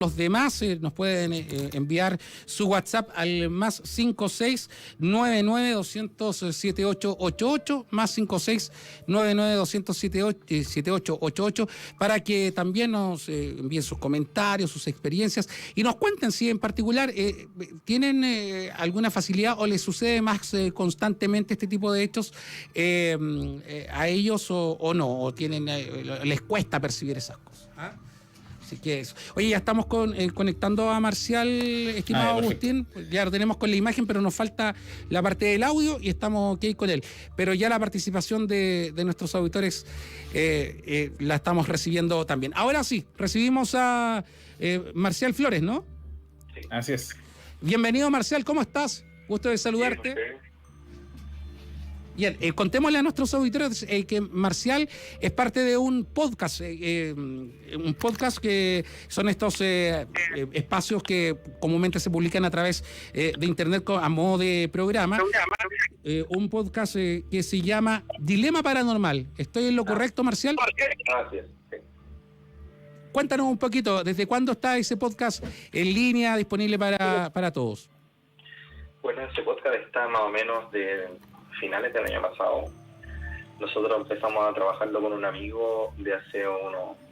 Los demás nos pueden enviar su WhatsApp al más 5699-200-7888, más 5699-200-7888, para que también nos envíen sus comentarios, sus experiencias y nos cuenten si en particular tienen alguna facilidad o les sucede más constantemente este tipo de hechos a ellos o no, o tienen les cuesta percibir esas cosas. ¿Ah? Así que eso. Oye, ya estamos conectando a Marcial, estimado Agustín. Ya lo tenemos con la imagen, pero nos falta la parte del audio y estamos ok con él. Pero ya la participación de nuestros auditores la estamos recibiendo también. Ahora sí, recibimos a Marcial Flores, ¿no? Sí. Así es. Bienvenido, Marcial, ¿cómo estás? Gusto de saludarte. Bien, contémosle a nuestros auditores que Marcial es parte de un podcast que son estos espacios que comúnmente se publican a través de internet a modo de programa. Un podcast que se llama Dilema Paranormal. ¿Estoy en lo correcto, Marcial? Gracias. Sí. Cuéntanos un poquito, ¿desde cuándo está ese podcast en línea, disponible para todos? Bueno, ese podcast está más o menos de finales del año pasado. Nosotros empezamos a trabajarlo con un amigo de hace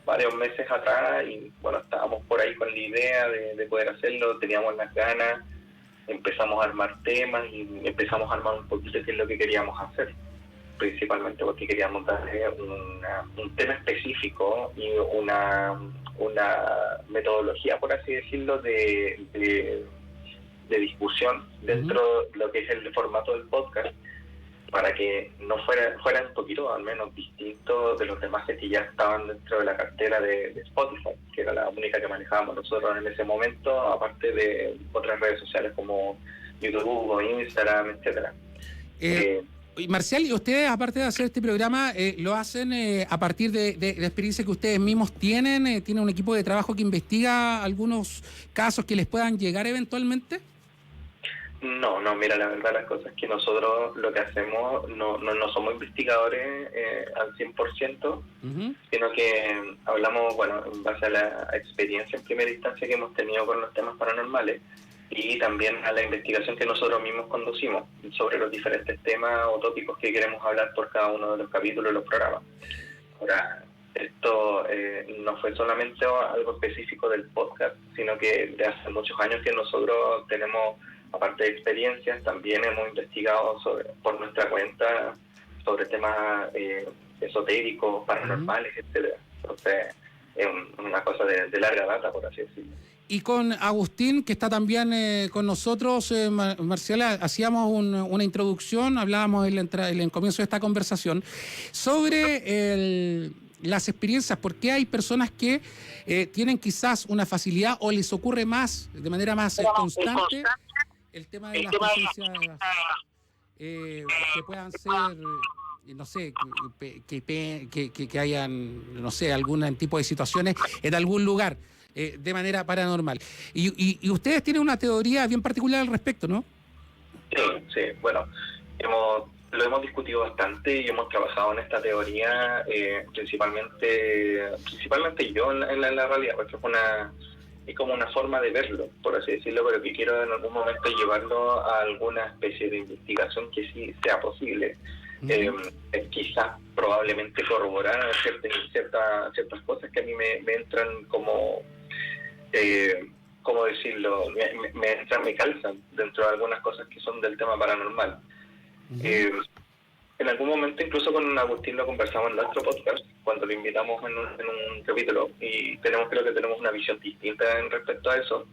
varios meses atrás y bueno, estábamos por ahí con la idea de poder hacerlo, teníamos las ganas, empezamos a armar temas y empezamos a armar un poquito qué es lo que queríamos hacer, principalmente porque queríamos darle un tema específico y una metodología, por así decirlo, de discusión dentro de lo que es el formato del podcast, para que no fuera un poquito al menos distinto de los demás que ya estaban dentro de la cartera de Spotify, que era la única que manejábamos nosotros en ese momento, aparte de otras redes sociales como YouTube o Instagram, etcétera. Marcial, y ustedes, aparte de hacer este programa, lo hacen a partir de la experiencia que ustedes mismos tienen. ¿Tienen un equipo de trabajo que investiga algunos casos que les puedan llegar eventualmente? No, mira, la verdad las cosas es que nosotros lo que hacemos no somos investigadores al 100%, sino que hablamos, bueno, en base a la experiencia en primera instancia que hemos tenido con los temas paranormales y también a la investigación que nosotros mismos conducimos sobre los diferentes temas o tópicos que queremos hablar por cada uno de los capítulos de los programas. Ahora, esto no fue solamente algo específico del podcast, sino que de hace muchos años que nosotros tenemos, aparte de experiencias, también hemos investigado por nuestra cuenta sobre temas esotéricos, paranormales, etcétera. Entonces, es una cosa de larga data, por así decirlo. Y con Agustín, que está también con nosotros, Marcial, hacíamos una introducción, hablábamos en el comienzo de esta conversación sobre las experiencias, porque hay personas que tienen quizás una facilidad o les ocurre más, de manera más constante, el tema de las presencias que puedan ser, no sé, que hayan, no sé, algún tipo de situaciones en algún lugar de manera paranormal. Y ustedes tienen una teoría bien particular al respecto, ¿no? Sí, bueno, lo hemos discutido bastante y hemos trabajado en esta teoría, principalmente yo en la realidad, porque es como una forma de verlo, por así decirlo, pero que quiero en algún momento llevarlo a alguna especie de investigación que sí sea posible. Quizás probablemente corroborar ciertas cosas que a mí me entran como, ¿cómo decirlo? Me calzan dentro de algunas cosas que son del tema paranormal. En algún momento, incluso con Agustín lo conversamos en nuestro podcast, cuando lo invitamos en un capítulo, y creo que tenemos una visión distinta en respecto a eso,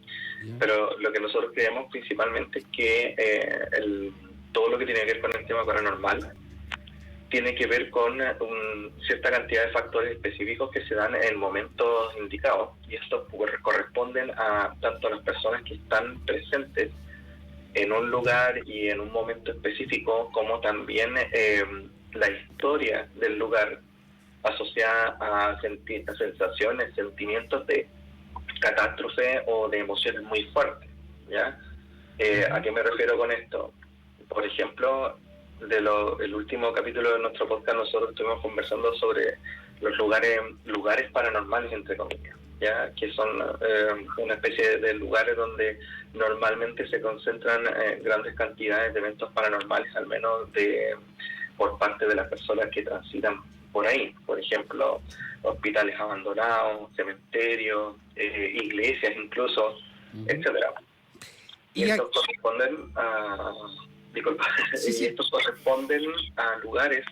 pero lo que nosotros creemos principalmente es que todo lo que tiene que ver con el tema paranormal tiene que ver con cierta cantidad de factores específicos que se dan en momentos indicados, y estos corresponden tanto a las personas que están presentes en un lugar y en un momento específico, como también la historia del lugar asociada a sensaciones, sentimientos de catástrofe o de emociones muy fuertes, ¿ya? ¿A qué me refiero con esto? Por ejemplo, el último capítulo de nuestro podcast nosotros estuvimos conversando sobre los lugares paranormales, entre comillas, ya que son una especie de lugares donde normalmente se concentran grandes cantidades de eventos paranormales, al menos por parte de las personas que transitan por ahí. Por ejemplo, hospitales abandonados, cementerios, iglesias incluso, etcétera. Y estos corresponden a... Disculpa, y estos corresponden a lugares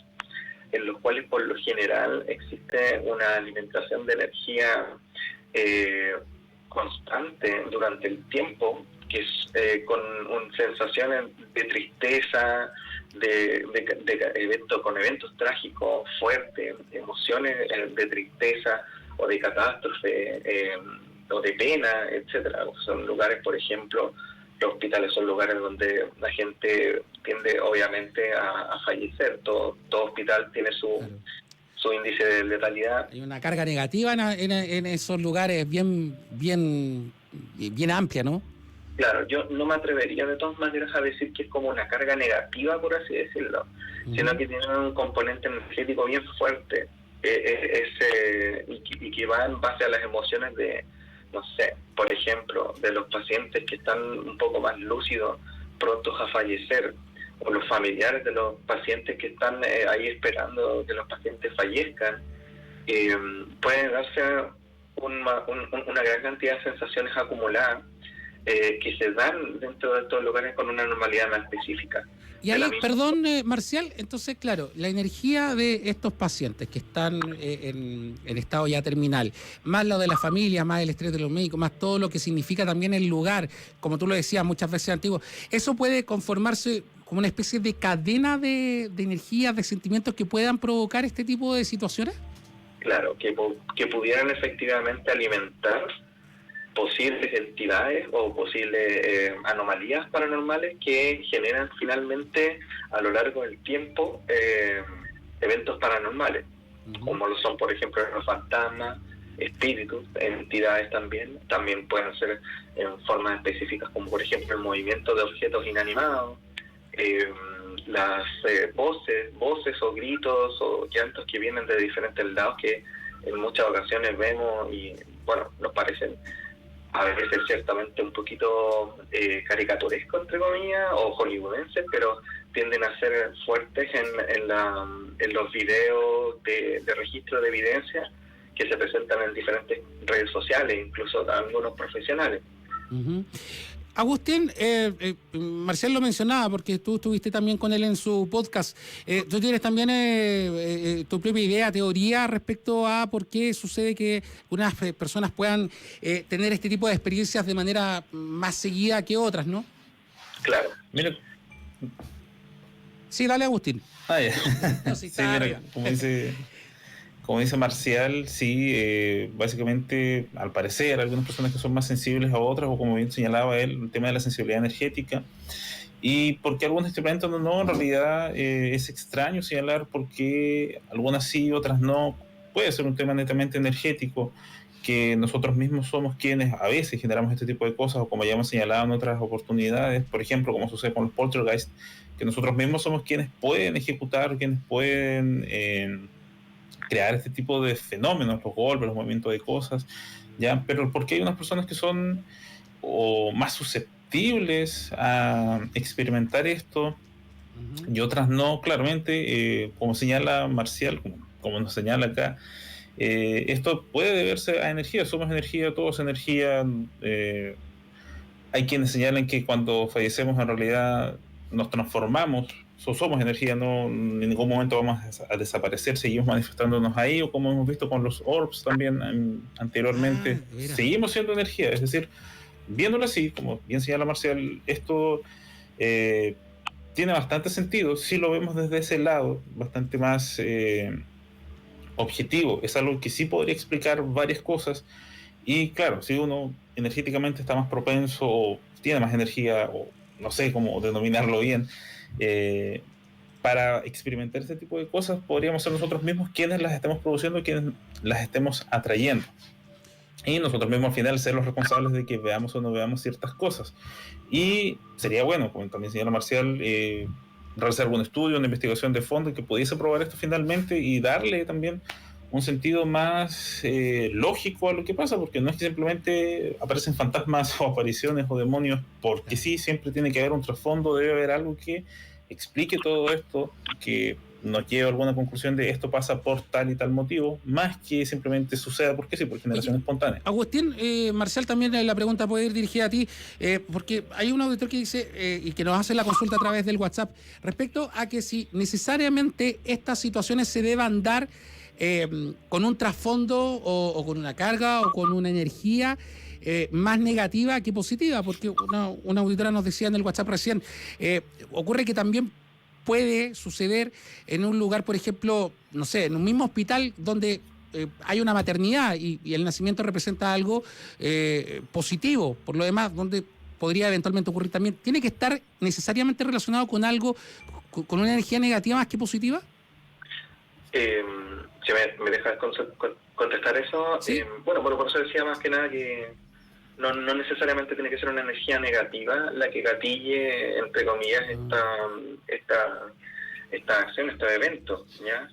en los cuales por lo general existe una alimentación de energía constante durante el tiempo, que es con sensaciones de tristeza, con eventos trágicos fuertes, emociones de tristeza o de catástrofe o de pena, etcétera. Son lugares, por ejemplo, los hospitales son lugares donde la gente tiende obviamente a fallecer. Todo hospital tiene su índice de letalidad. Hay una carga negativa en esos lugares bien amplia, ¿no? Claro, yo no me atrevería de todas maneras a decir que es como una carga negativa, por así decirlo, sino que tiene un componente energético bien fuerte y que va en base a las emociones de, no sé, por ejemplo, de los pacientes que están un poco más lúcidos, prontos a fallecer, o los familiares de los pacientes que están ahí esperando que los pacientes fallezcan. Pueden darse una gran cantidad de sensaciones acumuladas que se dan dentro de estos lugares con una normalidad más específica. Y ahí, perdón, Marcial, entonces, claro, la energía de estos pacientes que están en estado ya terminal, más lo de la familia, más el estrés de los médicos, más todo lo que significa también el lugar, como tú lo decías muchas veces antiguo, ¿eso puede conformarse como una especie de cadena de energías, de sentimientos que puedan provocar este tipo de situaciones? Claro, que pudieran efectivamente alimentar posibles entidades o posibles anomalías paranormales que generan finalmente a lo largo del tiempo eventos paranormales, como lo son por ejemplo los fantasmas, espíritus, entidades también pueden ser en formas específicas como por ejemplo el movimiento de objetos inanimados, las voces o gritos o llantos que vienen de diferentes lados que en muchas ocasiones vemos y bueno, nos parecen a veces ciertamente un poquito caricaturesco, entre comillas, o hollywoodenses, pero tienden a ser fuertes en los videos de registro de evidencia que se presentan en diferentes redes sociales, incluso algunos profesionales. Agustín, Marcial lo mencionaba porque tú estuviste también con él en su podcast. Tú tienes también tu propia idea, teoría respecto a por qué sucede que unas personas puedan tener este tipo de experiencias de manera más seguida que otras, ¿no? Claro. Mira. Sí, dale, Agustín. No, sí, mira, como dice Marcial, sí, básicamente, al parecer, algunas personas que son más sensibles a otras, o como bien señalaba él, el tema de la sensibilidad energética, y porque algunos experimentos no, en realidad es extraño señalar por qué algunas sí y otras no. Puede ser un tema netamente energético, que nosotros mismos somos quienes a veces generamos este tipo de cosas, o como ya hemos señalado en otras oportunidades, por ejemplo, como sucede con los poltergeist, que nosotros mismos somos quienes pueden ejecutar, quienes pueden crear este tipo de fenómenos, los golpes, los movimientos de cosas, ¿ya? Pero porque hay unas personas que son o más susceptibles a experimentar esto y otras no, claramente, como señala Marcial, como nos señala acá, esto puede deberse a energía, somos energía, todos energía. Hay quienes señalan que cuando fallecemos en realidad nos transformamos, somos energía, no en ningún momento vamos a desaparecer, seguimos manifestándonos ahí, o como hemos visto con los orbs también anteriormente, seguimos siendo energía. Es decir, viéndolo así, como bien señala Marcial, esto tiene bastante sentido si lo vemos desde ese lado, bastante más objetivo. Es algo que sí podría explicar varias cosas. Y claro, si uno energéticamente está más propenso o tiene más energía, o no sé cómo denominarlo bien, para experimentar este tipo de cosas, podríamos ser nosotros mismos quienes las estemos produciendo, quienes las estemos atrayendo. Y nosotros mismos al final ser los responsables de que veamos o no veamos ciertas cosas. Y sería bueno, como también señala Marcial, realizar algún estudio, una investigación de fondo que pudiese probar esto finalmente y darle también un sentido más lógico a lo que pasa, porque no es que simplemente aparecen fantasmas o apariciones o demonios porque sí, siempre tiene que haber un trasfondo, debe haber algo que explique todo esto, que nos lleve a alguna conclusión de esto pasa por tal y tal motivo, más que simplemente suceda porque sí, por generación espontánea. Agustín, Marcial, también la pregunta puede ir dirigida a ti, porque hay un auditor que dice, y que nos hace la consulta a través del WhatsApp, respecto a que si necesariamente estas situaciones se deban dar con un trasfondo o con una carga o con una energía más negativa que positiva, porque una auditora nos decía en el WhatsApp recién, ocurre que también puede suceder en un lugar, por ejemplo, no sé, en un mismo hospital donde hay una maternidad y el nacimiento representa algo positivo, por lo demás, donde podría eventualmente ocurrir también. ¿Tiene que estar necesariamente relacionado con algo, con una energía negativa más que positiva? Si me dejas contestar eso, ¿Sí? bueno, por eso decía más que nada que no necesariamente tiene que ser una energía negativa la que gatille, entre comillas, esta acción, este evento, ¿ya?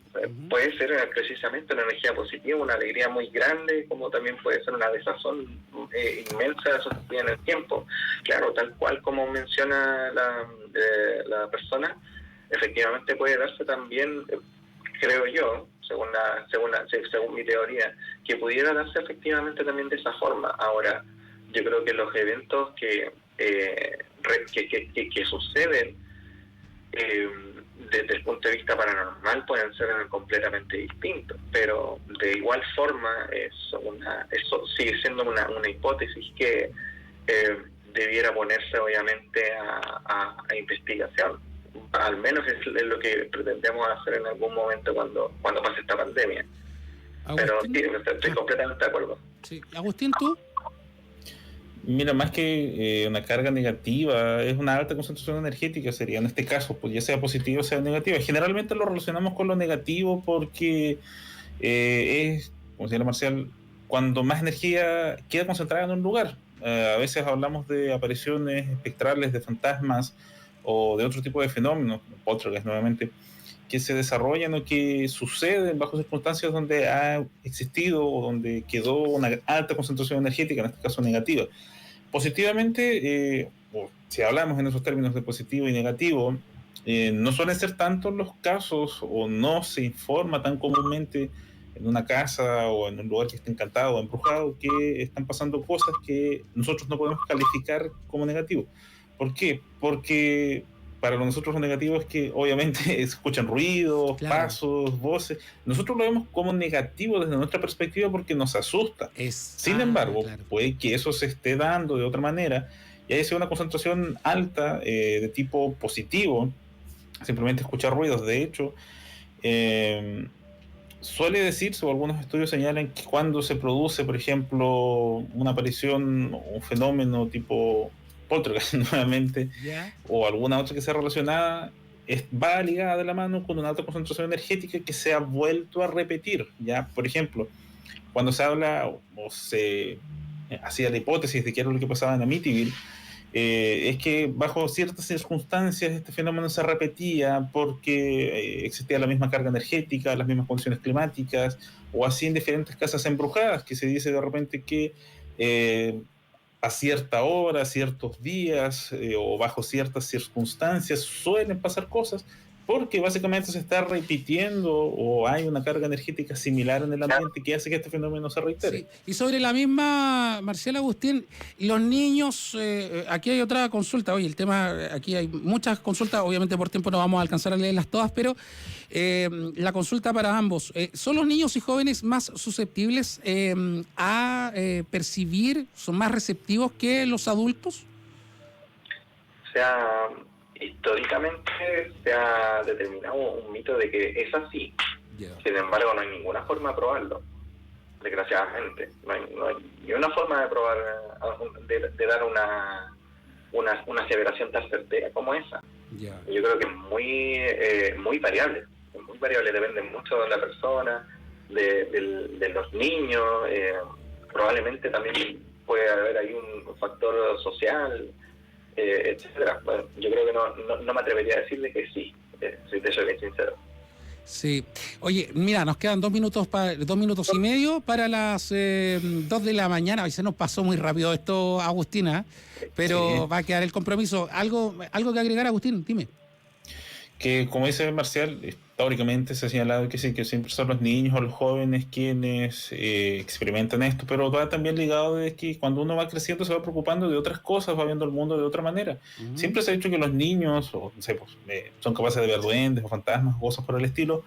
Puede ser precisamente una energía positiva, una alegría muy grande, como también puede ser una desazón inmensa sostenida en el tiempo. Claro, tal cual como menciona la persona, efectivamente puede darse también, creo yo, según mi teoría, que pudiera darse efectivamente también de esa forma. Ahora, yo creo que los eventos que suceden desde el punto de vista paranormal pueden ser completamente distintos, pero de igual forma eso sigue siendo una hipótesis que debiera ponerse obviamente a investigación. Al menos es lo que pretendemos hacer en algún momento cuando pase esta pandemia. Agustín, pero sí, estoy completamente de acuerdo. Sí. Agustín, ¿tú? Mira, más que una carga negativa, es una alta concentración energética, sería en este caso, pues ya sea positiva o sea negativa. Generalmente lo relacionamos con lo negativo porque es, como decía Marcial, cuando más energía queda concentrada en un lugar. A veces hablamos de apariciones espectrales de fantasmas o de otro tipo de fenómenos, poltergeist nuevamente, que se desarrollan o que suceden bajo circunstancias donde ha existido o donde quedó una alta concentración energética, en este caso negativa. Positivamente, si hablamos en esos términos de positivo y negativo, no suelen ser tantos los casos o no se informa tan comúnmente en una casa o en un lugar que esté encantado o embrujado que están pasando cosas que nosotros no podemos calificar como negativo. ¿Por qué? Porque para nosotros lo negativo es que obviamente se escuchan ruidos, Claro. pasos, voces. Nosotros lo vemos como negativo desde nuestra perspectiva porque nos asusta. Sin embargo, claro, puede que eso se esté dando de otra manera y haya sido una concentración alta de tipo positivo, simplemente escuchar ruidos. De hecho, suele decirse, o algunos estudios señalan que cuando se produce, por ejemplo, una aparición o un fenómeno tipo poltergeist nuevamente, ¿ya? o alguna otra que sea relacionada, va ligada de la mano con una alta concentración energética que se ha vuelto a repetir. Ya, por ejemplo, cuando se habla o se hacía la hipótesis de qué era lo que pasaba en Amityville, es que bajo ciertas circunstancias este fenómeno se repetía porque existía la misma carga energética, las mismas condiciones climáticas, o así en diferentes casas embrujadas, que se dice de repente que a cierta hora, ciertos días o bajo ciertas circunstancias suelen pasar cosas porque básicamente se está repitiendo o hay una carga energética similar en el ambiente que hace que este fenómeno se reitere. Sí. Y sobre la misma, Marcial, Agustín, los niños, aquí hay otra consulta, oye, el tema, aquí hay muchas consultas, obviamente por tiempo no vamos a alcanzar a leerlas todas, pero la consulta para ambos, ¿son los niños y jóvenes más susceptibles a percibir, son más receptivos que los adultos? O sea, históricamente se ha determinado un mito de que es así. Yeah. Sin embargo, no hay ninguna forma de probarlo, desgraciadamente. No hay ni una forma de probar, de dar una aseveración tan certera como esa. Yeah. Yo creo que es muy variable. Es muy variable, depende mucho de la persona, de los niños. Probablemente también puede haber ahí un factor social, etcétera. Bueno, yo creo que no me atrevería a decirle que sí, si te soy bien sincero. Sí. Oye, mira, nos quedan 2 minutos, 2 minutos y medio para las 2 de la mañana. Hoy se nos pasó muy rápido esto, Agustina, pero va a quedar el compromiso. ¿Algo que agregar, Agustín? Dime. Que, como dice Marcial, históricamente se ha señalado que sí, que siempre son los niños o los jóvenes quienes experimentan esto, pero va también ligado de que cuando uno va creciendo se va preocupando de otras cosas, va viendo el mundo de otra manera. Siempre se ha dicho que los niños, o no sé, pues, son capaces de ver duendes o fantasmas, cosas por el estilo,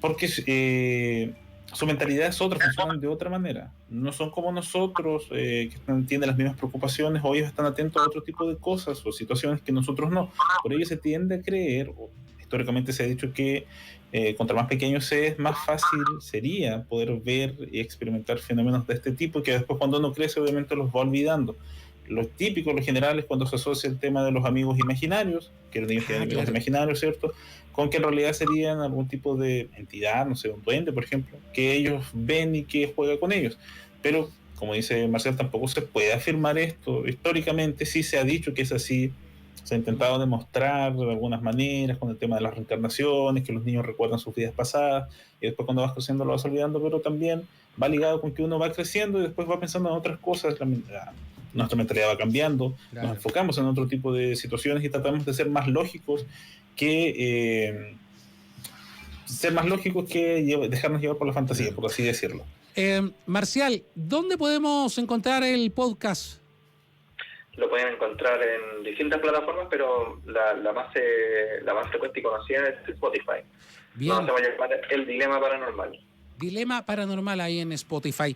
porque su mentalidad es otra, funcionan de otra manera. No son como nosotros, que tienen las mismas preocupaciones, o ellos están atentos a otro tipo de cosas o situaciones que nosotros no. Por ello se tiende a creer, o históricamente se ha dicho que contra más pequeño se es, más fácil sería poder ver y experimentar fenómenos de este tipo, que después cuando uno crece obviamente los va olvidando. Lo típico, lo general, es cuando se asocia el tema de los amigos imaginarios, que los niños tienen amigos imaginarios, ¿cierto?, con que en realidad serían algún tipo de entidad, no sé, un duende, por ejemplo, que ellos ven y que juega con ellos. Pero, como dice Marcial, tampoco se puede afirmar esto. Históricamente sí se ha dicho que es así, se ha intentado demostrar de algunas maneras con el tema de las reencarnaciones, que los niños recuerdan sus vidas pasadas, y después cuando vas creciendo lo vas olvidando, pero también va ligado con que uno va creciendo y después va pensando en otras cosas. Nuestra mentalidad va cambiando, claro. Nos enfocamos en otro tipo de situaciones y tratamos de ser más lógicos que dejarnos llevar por la fantasía, por así decirlo. Marcial, ¿dónde podemos encontrar el podcast? Lo pueden encontrar en distintas plataformas, pero la más frecuente y conocida es Spotify. Bien. Se va a llamar El Dilema Paranormal. Dilema Paranormal ahí en Spotify.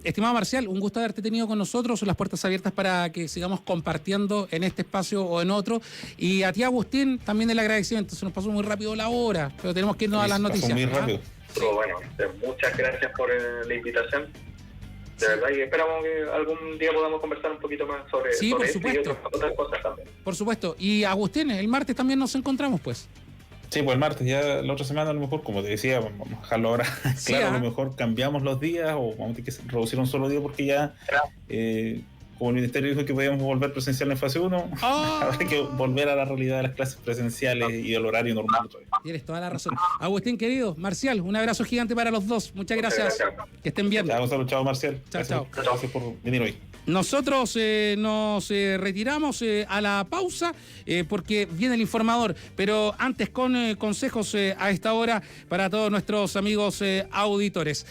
Estimado Marcial, un gusto haberte tenido con nosotros, las puertas abiertas para que sigamos compartiendo en este espacio o en otro. Y a ti, Agustín, también el agradecimiento. Se nos pasó muy rápido la hora, pero tenemos que irnos a las noticias. Muy rápido. Pero bueno, muchas gracias por la invitación. De verdad, y esperamos que algún día podamos conversar un poquito más sobre, sí, sobre por esto supuesto. Y otras cosas también. Por supuesto. Y Agustín, el martes también nos encontramos, pues. Sí, pues el martes, ya la otra semana a lo mejor, como te decía, vamos a dejarlo ahora. Sí, claro, a lo mejor cambiamos los días o vamos a tener que reducir un solo día porque ya, como el Ministerio dijo que podíamos volver presencial en fase 1, habrá que volver a la realidad de las clases presenciales y el horario normal. Tienes toda la razón. Agustín, querido, Marcial, un abrazo gigante para los dos. Muchas gracias. Que estén bien. Chao, Marcial. Chao. Gracias por venir hoy. Nosotros nos retiramos a la pausa porque viene el informador, pero antes con consejos a esta hora para todos nuestros amigos auditores.